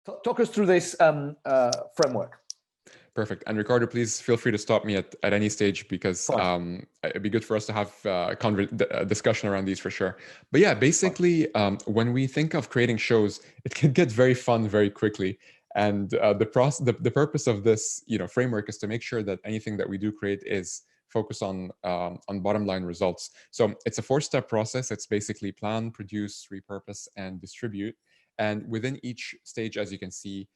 Talk us through this framework. Perfect. And Ricardo, please feel free to stop me at any stage, because it'd be good for us to have a discussion around these for sure. But yeah, basically, when we think of creating shows, it can get very fun very quickly. And the purpose of this framework is to make sure that anything that we do create is focused on bottom line results. So it's a 4-step process. It's basically plan, produce, repurpose, and distribute. And within each stage, as you can see,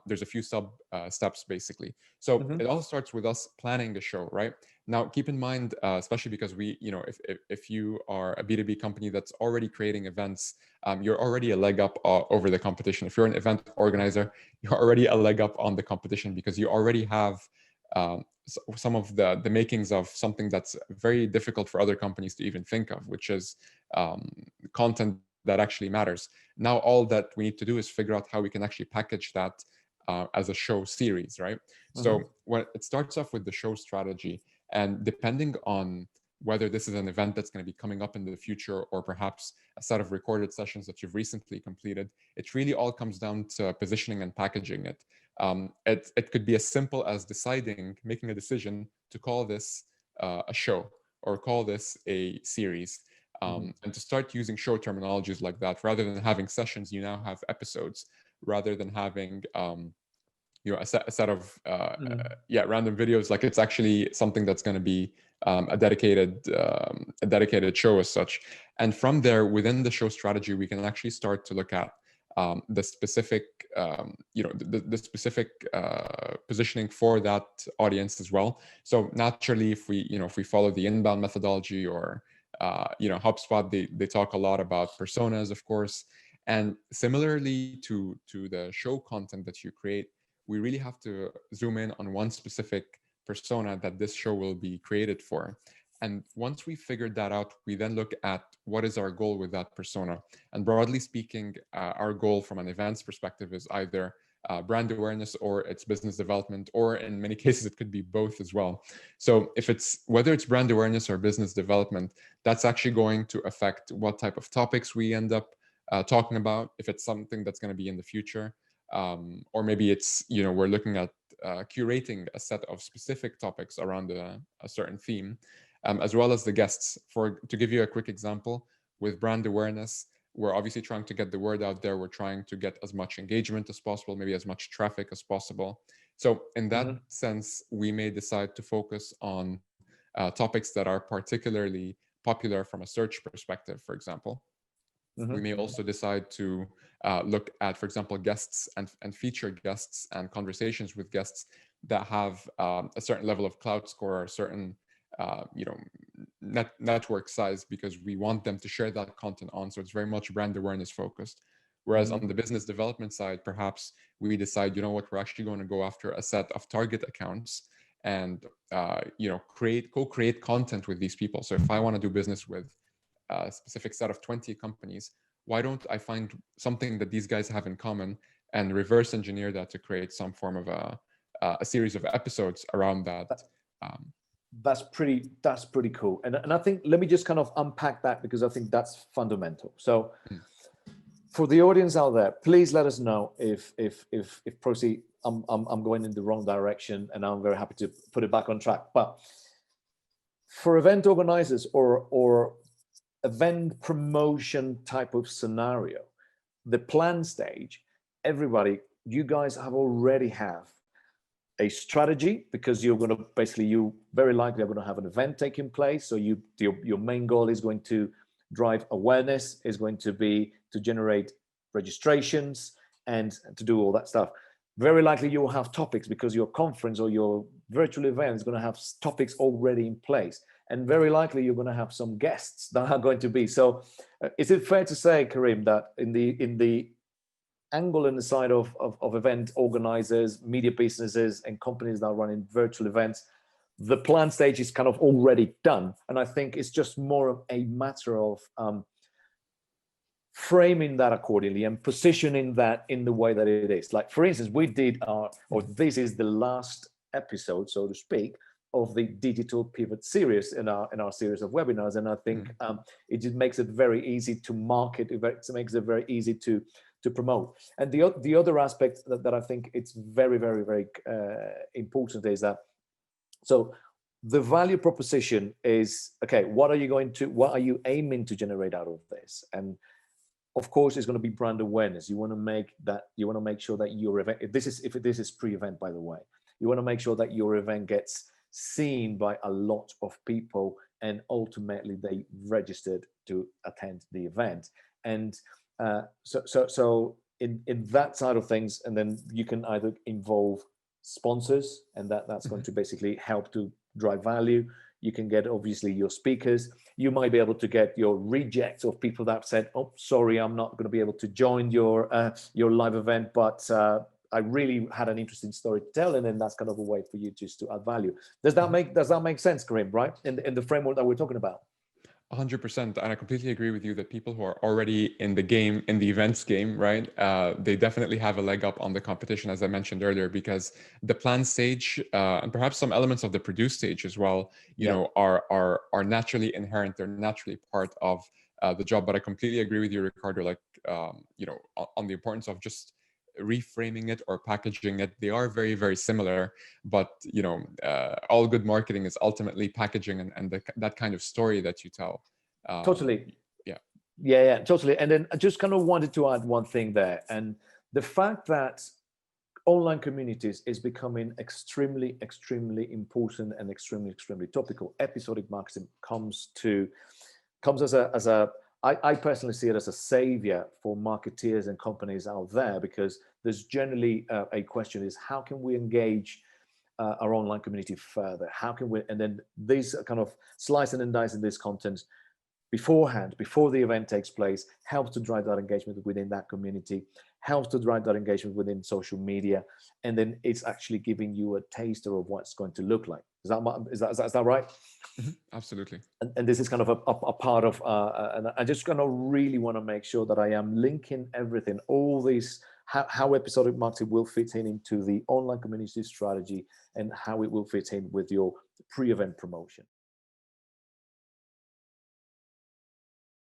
there's a few steps basically. So it all starts with us planning the show, right? Now, keep in mind, especially because if you are a B2B company that's already creating events, you're already a leg up over the competition. If you're an event organizer, you're already a leg up on the competition, because you already have some of the makings of something that's very difficult for other companies to even think of, which is content that actually matters. Now, all that we need to do is figure out how we can actually package that as a show series, right? So when it starts off with the show strategy, and depending on whether this is an event that's going to be coming up in the future, or perhaps a set of recorded sessions that you've recently completed, it really all comes down to positioning and packaging it. It could be as simple as making a decision to call this a show, or call this a series. And to start using show terminologies like that, rather than having sessions, you now have episodes. Rather than having a set of random videos, like it's actually something that's going to be a dedicated show as such. And from there, within the show strategy, we can actually start to look at the specific positioning for that audience as well. So naturally, if we follow the inbound methodology, or HubSpot, they talk a lot about personas, of course. And similarly to the show content that you create, we really have to zoom in on one specific persona that this show will be created for. And once we figured that out, we then look at what is our goal with that persona. And broadly speaking, our goal from an events perspective is either brand awareness, or it's business development, or in many cases, it could be both as well. So whether it's brand awareness or business development, that's actually going to affect what type of topics we end up talking about, if it's something that's going to be in the future, or maybe it's, we're looking at curating a set of specific topics around a certain theme, as well as the guests. To give you a quick example, with brand awareness, we're obviously trying to get the word out there. We're trying to get as much engagement as possible, maybe as much traffic as possible. So in that sense, we may decide to focus on topics that are particularly popular from a search perspective, for example. We may also decide to look at, for example, guests and featured guests and conversations with guests that have a certain level of clout score, or a certain network size, because we want them to share that content on. So it's very much brand awareness focused. Whereas on the business development side, perhaps we decide, we're actually going to go after a set of target accounts and co-create content with these people. So if I want to do business with a specific set of 20 companies, why don't I find something that these guys have in common and reverse engineer that to create some form of a series of episodes around that? That's pretty cool. And I think, let me just kind of unpack that, because I think that's fundamental. So for the audience out there, please let us know if Procy, I'm going in the wrong direction, and I'm very happy to put it back on track. But for event organizers or event promotion type of scenario, the plan stage, everybody, you guys already have a strategy, because you're going to basically, you very likely are going to have an event taking place. So your main goal is going to drive awareness, is going to be to generate registrations and to do all that stuff. Very likely you will have topics, because your conference or your virtual event is going to have topics already in place. And very likely you're going to have some guests that are going to be. So is it fair to say, Karim, that in the angle and the side of event organizers, media businesses, and companies that are running virtual events, the plan stage is kind of already done? And I think it's just more of a matter of framing that accordingly and positioning that in the way that it is. Like, for instance, this is the last episode, so to speak, of the digital pivot series in our series of webinars. And I think it just makes it very easy to market. It makes it very easy to to promote. And the other aspect that I think it's very, very, very important is that, so the value proposition is, okay, what are you aiming to generate out of this? And of course, it's going to be brand awareness. You want to make sure that your event, if this is pre-event, by the way, you want to make sure that your event gets seen by a lot of people, and ultimately they registered to attend the event. And so in that side of things, and then you can either involve sponsors, and that's going to basically help to drive value. You can get obviously your speakers. You might be able to get your rejects of people that said, "Oh, sorry, I'm not going to be able to join your live event, but I really had an interesting story to tell," and then that's kind of a way for you just to add value. Does that make sense, Karim? Right, in the framework that we're talking about. 100%, and I completely agree with you that people who are already in the game, in the events game, right, they definitely have a leg up on the competition, as I mentioned earlier, because the plan stage and perhaps some elements of the produce stage as well, you know, are naturally inherent. They're naturally part of the job. But I completely agree with you, Ricardo. Like, you know, on the importance of just reframing it or packaging it. They are very, very similar, but you know, all good marketing is ultimately packaging and that kind of story that you tell. Totally. Yeah, Totally. And then I just kind of wanted to add one thing there, and the fact that online communities is becoming extremely, extremely important and extremely, extremely topical. Episodic marketing comes as a I personally see it as a savior for marketeers and companies out there, because there's generally a question is, how can we engage our online community further? How can we, and then these kind of slicing and dicing this content beforehand, before the event takes place, helps to drive that engagement within that community, helps to drive that engagement within social media, and then it's actually giving you a taster of what it's going to look like. Is that right? Absolutely. And this is kind of a part of, and I just kind of really want to make sure that I am linking everything, all these, how episodic marketing will fit into the online community strategy, and how it will fit in with your pre-event promotion.